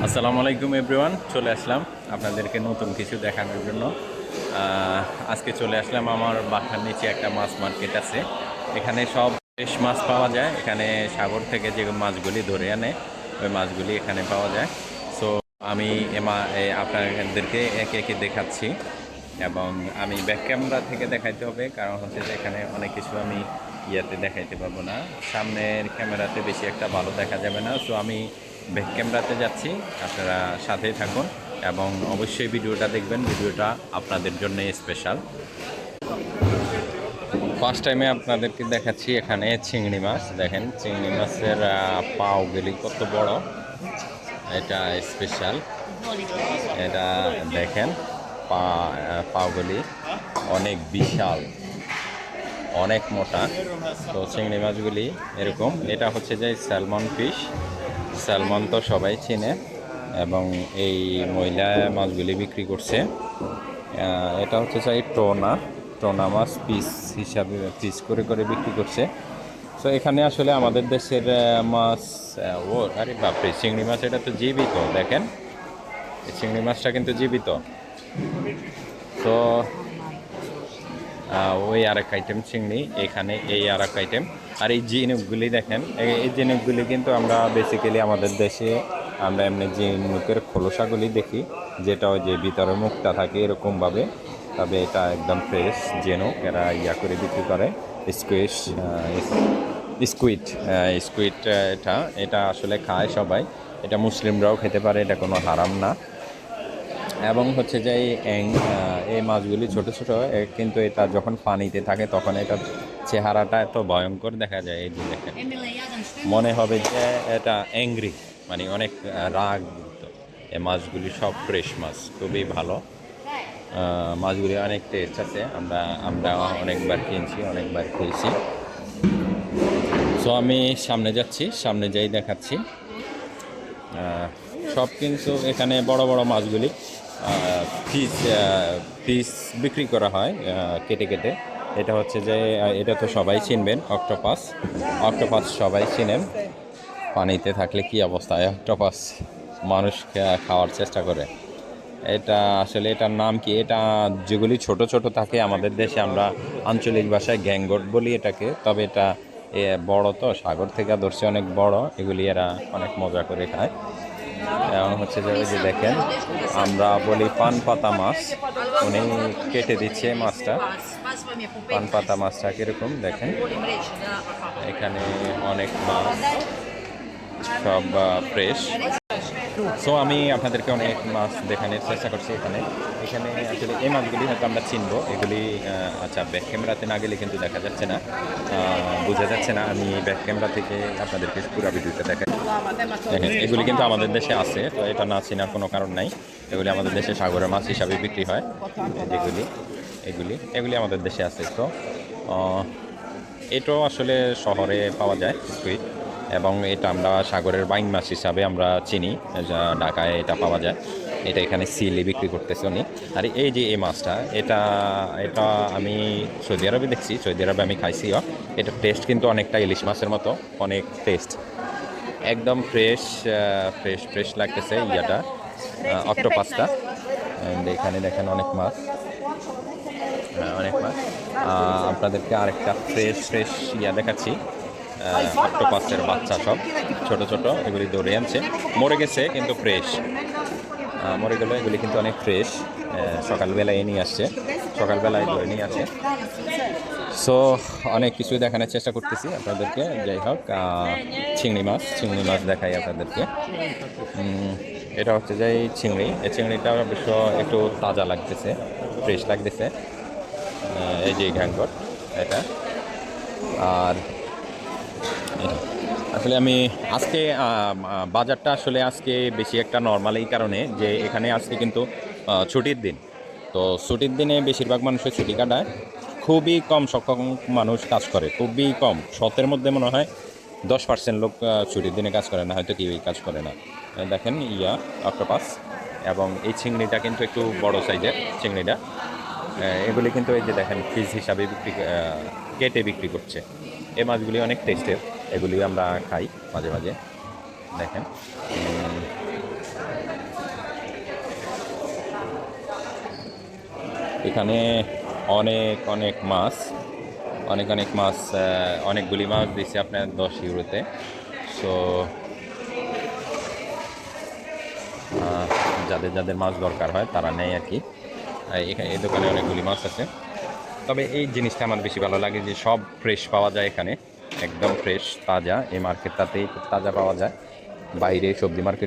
আসসালামু আলাইকুম এভরিওয়ান, চলে আসলাম আপনাদেরকে নতুন কিছু দেখানোর জন্য। আজকে চলে আসলাম আমার বাসার নিচে একটা মাছ মার্কেট আছে। এখানে সব ফ্রেশ মাছ পাওয়া যায়। এখানে সাগর থেকে যে মাছগুলি ধরে আনে ওই মাছগুলি এখানে পাওয়া যায়। সো আমি আপনাদেরকে একে একে দেখাচ্ছি এবং আমি ব্যাক ক্যামেরা থেকে দেখাইতে হবে, কারণ হচ্ছে যে এখানে অনেক কিছু আমি ইয়াতে দেখাইতে পারবো না, সামনের ক্যামেরাতে বেশি একটা ভালো দেখা যাবে না। সো আমি ব্যাক ক্যামেরাতে যাচ্ছি, আপনারা সাথেই থাকুন এবং অবশ্যই ভিডিওটা দেখবেন। ভিডিওটা আপনাদের জন্য স্পেশাল। ফার্স্ট টাইমে আপনাদেরকে দেখাচ্ছি এখানে চিংড়ি মাছ। দেখেন চিংড়ি মাছের পাওগুলি কত বড়, এটা স্পেশাল। এটা দেখেন পাওগুলি অনেক বিশাল, অনেক মোটা। তো চিংড়ি মাছগুলি এরকম। এটা হচ্ছে যে স্যালমন ফিশ। স্যালমন তো সবাই চিনে এবং এই মহিলা মাছগুলি বিক্রি করছে। এটা হচ্ছে যে টোনা টোনা মাছ পিস হিসাবে পিস করে করে বিক্রি করছে। তো এখানে আসলে আমাদের দেশের মাছ, ও আরে বাপরে, চিংড়ি মাছ এটা তো জীবিত। দেখেন এই চিংড়ি মাছটা কিন্তু জীবিত। তো ওই আর এক আইটেম চিংড়ি, এখানে এই আর এক আইটেম। আর এই ঝিনুকগুলি দেখেন, এই ঝিনুকগুলি কিন্তু আমরা বেসিক্যালি আমাদের দেশে আমরা এমনি ঝিনুকের খোলসাগুলি দেখি, যেটা ওই যে ভিতরে মুখটা থাকে এরকমভাবে। তবে এটা একদম ফ্রেশ ঝিনুক, এরা ইয়া করে বিক্রি করে। স্কুইড স্কুইড স্কুইড এটা এটা আসলে খায় সবাই। এটা মুসলিমরাও খেতে পারে, এটা কোনো হারাম না। এবং হচ্ছে যে এই মাছগুলি ছোট ছোট, কিন্তু এটা যখন পানিতে থাকে তখন এটা চেহারাটা এত ভয়ঙ্কর দেখা যায়। এই যে দেখেন, মনে হবে যে এটা অ্যাংরি, মানে অনেক রাগ। এই মাছগুলি সব ফ্রেশ মাছ, খুবই ভালো। মাছগুলি অনেক টেস্ট আছে, আমরা আমরা অনেকবার কিনছি, অনেকবার খেয়েছি। সো আমি সামনে যাচ্ছি, সামনে যাই দেখাচ্ছি। সব কিন্তু এখানে বড় বড় মাছগুলি পিস পিস বিক্রি করা হয় কেটে কেটে। এটা হচ্ছে যে এটা তো সবাই চিনবেন, অক্টোপাস। অক্টোপাস সবাই চিনেন, পানিতে থাকলে কি অবস্থা অক্টোপাস মানুষ খাওয়ার চেষ্টা করে। এটা আসলে এটার নাম কি, এটা যেগুলি ছোট ছোট থাকে আমাদের দেশে আমরা আঞ্চলিক ভাষায় গ্যাঙ্গট বলি এটাকে। তবে এটা বড়, তো সাগর থেকে ধরছে অনেক বড়, এগুলি এরা অনেক মজা করে খায়। এবং হচ্ছে যে ওই যে দেখেন, আমরা বলি পান পাতা মাছ, উনি কেটে দিচ্ছে মাছটা। পান পাতা মাছটা কীরকম দেখেন, এখানে অনেক মাছ, সব ফ্রেশ। সো আমি আপনাদেরকে অনেক মাছ দেখানোর চেষ্টা করছি এখানে। এখানে আসলে এই মাছগুলি হয়তো আমরা চিনবো, এগুলি আচ্ছা ব্যাক ক্যামেরাতে না গেলে কিন্তু দেখা যাচ্ছে না, বোঝা যাচ্ছে না। আমি ব্যাক ক্যামেরা থেকে আপনাদেরকে পুরো ভিডিওটা দেখাই। দেখেন এগুলি কিন্তু আমাদের দেশে আছে, তো এটা না চেনার কোনো কারণ নাই। এগুলি আমাদের দেশে সাগরের মাছ হিসাবে বিক্রি হয়। যেগুলি এগুলি এগুলি আমাদের দেশে আছে। তো এটাও আসলে শহরে পাওয়া যায় স্কুইড, এবং এটা আমরা সাগরের বাইং মাছ হিসাবে আমরা চিনি, ঢাকায় এটা পাওয়া যায়। এটা এখানে সিলে বিক্রি করতেছে উনি। আর এই যে এই মাছটা, এটা এটা আমি সৌদি আরবে দেখছি, সৌদি আরবে আমি খাইছিও। এটা টেস্ট কিন্তু অনেকটা ইলিশ মাছের মতো, অনেক টেস্ট, একদম ফ্রেশ ফ্রেশ ফ্রেশ লাগতেছে ইয়াটা, অক্টোপাসটা। এখানে দেখেন অনেক মাছ, অনেক মাছ। আপনাদেরকে আরেকটা ফ্রেশ ফ্রেশ ইয়া দেখাচ্ছি। অক্টোপাসের বাচ্চা সব ছোট ছোট, এগুলি ধরে আনছে, মরে গেছে কিন্তু ফ্রেশ। মরে গেল, এগুলি কিন্তু অনেক ফ্রেশ, সকালবেলায় নিয়ে আসছে, সকালবেলায় ধরে নিয়ে আসে। সো অনেক কিছুই দেখানোর চেষ্টা করতেছি আপনাদেরকে। যাই হোক, চিংড়ি মাছ দেখাই আপনাদেরকে। এটা হচ্ছে যে এই চিংড়ি, এই চিংড়িটা অবশ্য একটু তাজা লাগতেছে, ফ্রেশ লাগতেছে। এই যে ঘ্যাঙ্গট এটা। আর আসলে আমি আজকে বাজারটা আসলে আজকে বেশি একটা নর্মাল এই কারণে যে এখানে আজকে কিন্তু ছুটির দিন। তো ছুটির দিনে বেশিরভাগ মানুষের ছুটি কাটায়, খুবই কম সংখ্যক মানুষ কাজ করে, খুবই কম। শতের মধ্যে মনে হয় 10% লোক ছুটির দিনে কাজ করে না, হয়তো কেউই কাজ করে না। দেখেন অক্টোপাস, এবং এই চিংড়িটা কিন্তু একটু বড় সাইজের চিংড়িটা। এগুলি কিন্তু এই যে দেখেন পিস হিসাবে কেটে বিক্রি করছে। এই মাছগুলি অনেক টেস্টের, এগুলি আমরা খাই মাঝে মাঝে। দেখেন এখানে অনেক অনেক মাছ, অনেক অনেক মাছ, অনেকগুলি মাছ দিচ্ছে আপনার 10 ইউরোতে। সো যাদের যাদের মাছ দরকার হয় তারা নেয় আর কি। এখানে এই দোকানে অনেকগুলি মাছ আছে। তবে এই জিনিসটা আমার বেশি ভালো লাগে যে সব ফ্রেশ পাওয়া যায় এখানে, একদম ফ্রেশ তাজা। এই মার্কেটটাতেই খুব তাজা পাওয়া যায়, বাইরে সবজি মার্কেট